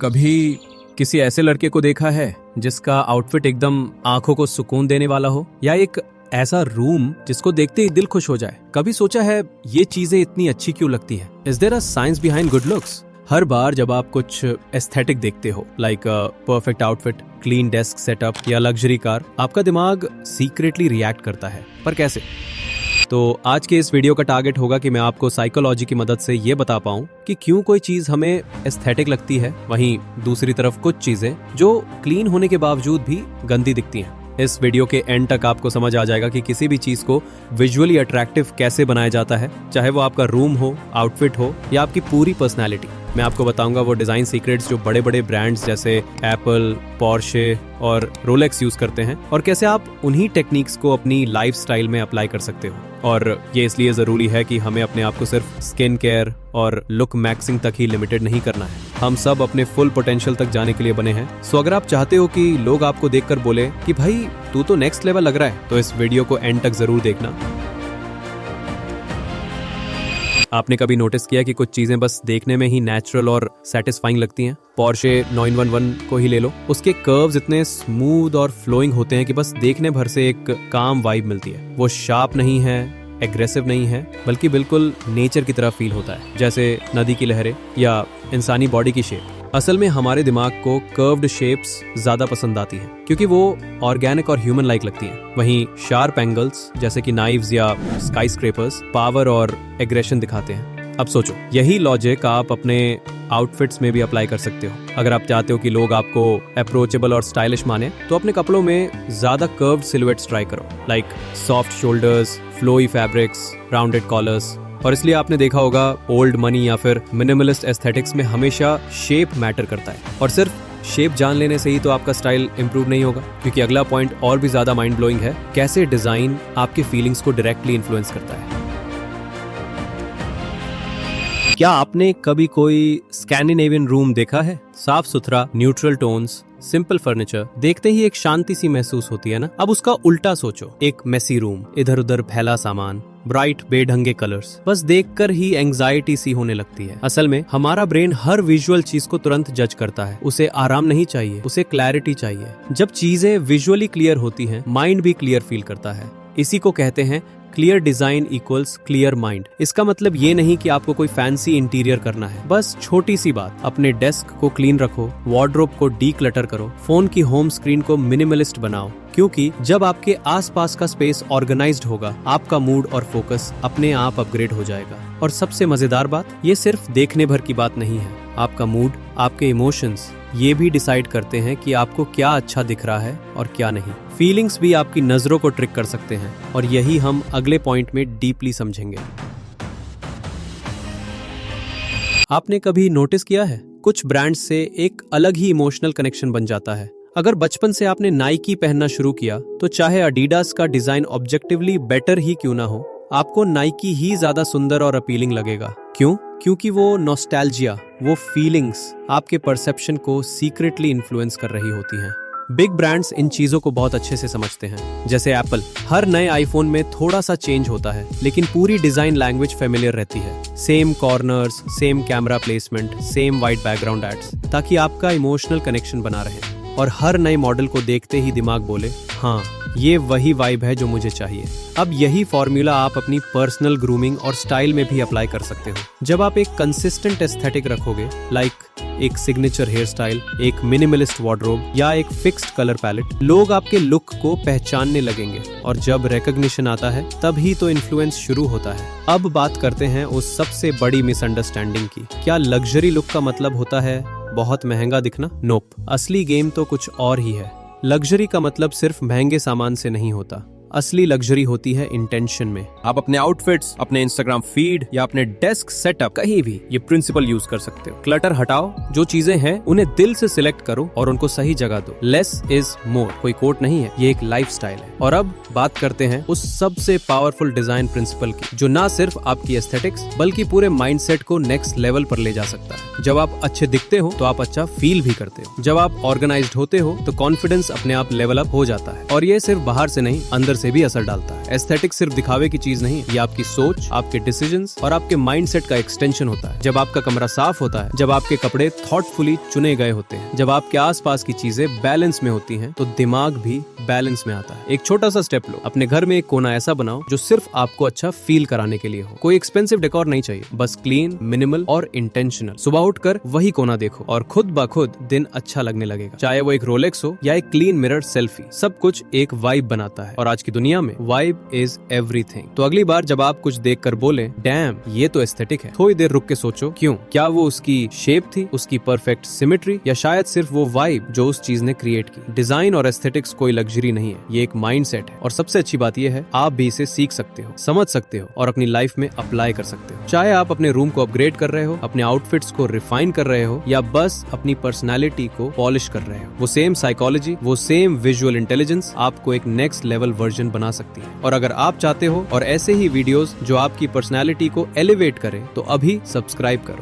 कभी किसी ऐसे लड़के को देखा है जिसका आउटफिट एकदम आंखों को सुकून देने वाला हो, या एक ऐसा रूम जिसको देखते ही दिल खुश हो जाए? कभी सोचा है ये चीजें इतनी अच्छी क्यों लगती हैं? Is there a science behind good looks? हर बार जब आप कुछ एस्थेटिक देखते हो, like perfect outfit, clean desk setup या लग्जरी कार, आपका दिमाग सीक्रेटली रिएक्ट करता है। पर कैसे? तो आज के इस वीडियो का टारगेट होगा कि मैं आपको साइकोलॉजी की मदद से ये बता पाऊं कि क्यों कोई चीज हमें एस्थेटिक लगती है, वहीं दूसरी तरफ कुछ चीजें जो क्लीन होने के बावजूद भी गंदी दिखती हैं। इस वीडियो के एंड तक आपको समझ आ जाएगा कि किसी भी चीज को विजुअली अट्रैक्टिव कैसे बनाया जाता है, चाहे वो आपका रूम हो, आउटफिट हो या आपकी पूरी पर्सनैलिटी। मैं आपको बताऊंगा वो डिजाइन सीक्रेट्स जो बड़े बड़े ब्रांड्स जैसे एप्पल, पोर्शे और रोलेक्स यूज करते हैं, और कैसे आप उन्हीं टेक्निक्स को अपनी लाइफस्टाइल में अप्लाई कर सकते हो। और ये इसलिए जरूरी है कि हमें अपने आप को सिर्फ स्किन केयर और लुक मैक्सिंग तक ही लिमिटेड नहीं करना है। हम सब अपने फुल पोटेंशियल तक जाने के लिए बने हैं। सो अगर आप चाहते हो कि लोग आपको देखकर बोले कि भाई तू तो नेक्स्ट लेवल लग रहा है, तो इस वीडियो को एंड तक जरूर देखना। आपने कभी नोटिस किया कि कुछ चीजें बस देखने में ही नेचुरल और सेटिस्फाइंग लगती हैं? पोर्शे 911 को ही ले लो, उसके कर्व्स इतने स्मूथ और फ्लोइंग होते हैं कि बस देखने भर से एक काम वाइब मिलती है। वो शार्प नहीं है, एग्रेसिव नहीं है, बल्कि बिल्कुल नेचर की तरह फील होता है, जैसे नदी की लहरें या इंसानी बॉडी की शेप। असल में हमारे दिमाग को कर्व्ड शेप्स ज्यादा पसंद आती हैं क्योंकि वो ऑर्गेनिक और ह्यूमन लाइक लगती हैं। वहीं शार्प एंगल्स जैसे कि नाइव्स या स्काईस्क्रेपर्स पावर और एग्रेशन दिखाते हैं। अब सोचो, यही लॉजिक आप अपने आउटफिट्स में भी अप्लाई कर सकते हो। अगर आप चाहते हो कि लोग आपको अप्रोचेबल और स्टाइलिश माने, तो अपने कपड़ों में ज्यादा कर्व्ड सिलुएट्स ट्राई करो, like soft shoulders, flowy fabrics, rounded collars. और इसलिए आपने देखा होगा ओल्ड मनी या फिर मिनिमलिस्ट एस्थेटिक्स में हमेशा शेप मैटर करता है। और सिर्फ शेप जान लेने से ही तो आपका स्टाइल इंप्रूव नहीं होगा, क्योंकि अगला पॉइंट और भी ज्यादा माइंड ब्लोइंग है, कैसे डिजाइन आपके फीलिंग्स को डायरेक्टली इन्फ्लुएंस करता है। क्या आपने कभी कोई स्कैंडिनेवियन रूम देखा है? साफ सुथरा, न्यूट्रल टोन्स, सिंपल फर्नीचर, देखते ही एक शांति सी महसूस होती है ना। अब उसका उल्टा सोचो, एक मेसी रूम, इधर उधर फैला सामान, ब्राइट बेढंगे कलर्स, बस देखकर ही एंजाइटी सी होने लगती है। असल में हमारा ब्रेन हर विजुअल चीज को तुरंत जज करता है। उसे आराम नहीं चाहिए, उसे क्लैरिटी चाहिए। जब चीजें विजुअली क्लियर होती हैं, माइंड भी क्लियर फील करता है। इसी को कहते हैं clear design equals clear mind. इसका मतलब ये नहीं कि आपको कोई फैंसी इंटीरियर करना है, बस छोटी सी बात, अपने डेस्क को क्लीन रखो, वार्डरोब को डीक्लटर करो, फोन की होम स्क्रीन को मिनिमलिस्ट बनाओ, क्योंकि जब आपके आसपास का स्पेस ऑर्गेनाइज्ड होगा, आपका मूड और फोकस अपने आप अपग्रेड हो जाएगा। और सबसे मजेदार बात, ये सिर्फ देखने भर की बात नहीं है। आपका मूड, आपके इमोशंस ये भी डिसाइड करते हैं कि आपको क्या अच्छा दिख रहा है और क्या नहीं। फीलिंग्स भी आपकी नजरों को ट्रिक कर सकते हैं, और यही हम अगले पॉइंट में डीपली समझेंगे। आपने कभी नोटिस किया है, कुछ ब्रांड्स से एक अलग ही इमोशनल कनेक्शन बन जाता है। अगर बचपन से आपने नाइकी पहनना शुरू किया, तो चाहे एडिडास का डिजाइन ऑब्जेक्टिवली बेटर ही क्यों ना हो, आपको नाइकी ही ज्यादा सुंदर और अपीलिंग लगेगा। क्यों? क्योंकि वो नॉस्टैल्जिया, वो फीलिंग्स आपके परसेप्शन को सीक्रेटली इन्फ्लुएंस कर रही होती हैं। बिग ब्रांड्स इन चीजों को बहुत अच्छे से समझते हैं। जैसे एप्पल, हर नए आईफोन में थोड़ा सा चेंज होता है, लेकिन पूरी डिजाइन लैंग्वेज फेमिलियर रहती है। Same corners, same camera placement, same white background ads, ताकि आपका इमोशनल कनेक्शन बना रहे और हर नए मॉडल को देखते ही दिमाग बोले, हाँ ये वही वाइब है जो मुझे चाहिए। अब यही फॉर्मूला आप अपनी पर्सनल ग्रूमिंग और स्टाइल में भी अप्लाई कर सकते हो। जब आप एक कंसिस्टेंट एस्थेटिक रखोगे, लाइक एक सिग्नेचर हेयर स्टाइल, एक मिनिमलिस्ट वार्डरोब या एक फिक्स्ड कलर पैलेट, लोग आपके लुक को पहचानने लगेंगे। और जब रिकॉग्निशन आता है, तभी तो इन्फ्लुएंस शुरू होता है। अब बात करते हैं उस सबसे बड़ी मिसअंडरस्टैंडिंग की। क्या लग्जरी लुक का मतलब होता है बहुत महंगा दिखना? नोप। असली गेम तो कुछ और ही है। लग्जरी का मतलब सिर्फ महंगे सामान से नहीं होता। असली लग्जरी होती है इंटेंशन में। आप अपने आउटफिट्स, अपने इंस्टाग्राम फीड या अपने डेस्क सेटअप, कहीं भी ये प्रिंसिपल यूज कर सकते हो। क्लटर हटाओ, जो चीजें हैं उन्हें दिल से सिलेक्ट करो और उनको सही जगह दो। लेस इज मोर कोई कोट नहीं है, ये एक लाइफस्टाइल है। और अब बात करते हैं उस सबसे पावरफुल डिजाइन प्रिंसिपल की, जो ना सिर्फ आपकी एस्थेटिक्स बल्कि पूरे माइंडसेट को नेक्स्ट लेवल पर ले जा सकता है। जब आप अच्छे दिखते हो तो आप अच्छा फील भी करते हो। जब आप ऑर्गेनाइज्ड होते हो तो कॉन्फिडेंस अपने आप लेवल अप हो जाता है। और ये सिर्फ बाहर से नहीं, अंदर से भी असर डालता है। एस्थेटिक सिर्फ दिखावे की चीज नहीं, ये आपकी सोच, आपके डिसीजंस और आपके माइंडसेट का एक्सटेंशन होता है। जब आपका कमरा साफ होता है, जब आपके कपड़े थॉटफुली चुने गए होते हैं, जब आपके आसपास की चीजें बैलेंस में होती हैं, तो दिमाग भी बैलेंस में आता है। एक छोटा सा स्टेप लो, अपने घर में एक कोना ऐसा बनाओ जो सिर्फ आपको अच्छा फील कराने के लिए हो। कोई एक्सपेंसिव डेकोर नहीं चाहिए, बस क्लीन, मिनिमल और इंटेंशनल। सुबह उठकर वही कोना देखो और खुद ब खुद दिन अच्छा लगने लगेगा। चाहे वो एक रोलेक्स हो या एक क्लीन मिरर सेल्फी, सब कुछ एक वाइब बनाता है और आज की दुनिया में वाइब इज एवरीथिंग। तो अगली बार जब आप कुछ देखकर बोले डैम ये तो एस्थेटिक है, थोड़ी देर रुक के सोचो क्यों? क्या वो उसकी शेप थी, उसकी परफेक्ट सिमेट्री, या शायद सिर्फ वो वाइब जो उस चीज ने क्रिएट की? डिजाइन और एस्थेटिक्स कोई लग्जरी नहीं है, ये एक माइंडसेट है। और सबसे अच्छी बात ये है, आप भी इसे सीख सकते हो, समझ सकते हो और अपनी लाइफ में अप्लाई कर सकते हो। चाहे आप अपने रूम को अपग्रेड कर रहे हो, अपने आउटफिट्स को रिफाइन कर रहे हो, या बस अपनी पर्सनालिटी को पॉलिश कर रहे हो, वो सेम साइकोलॉजी, वो सेम विजुअल इंटेलिजेंस आपको एक नेक्स्ट लेवल वर्जन बना सकती है। और अगर आप चाहते हो और ऐसे ही वीडियोस जो आपकी पर्सनालिटी को एलिवेट करे, तो अभी सब्सक्राइब करो।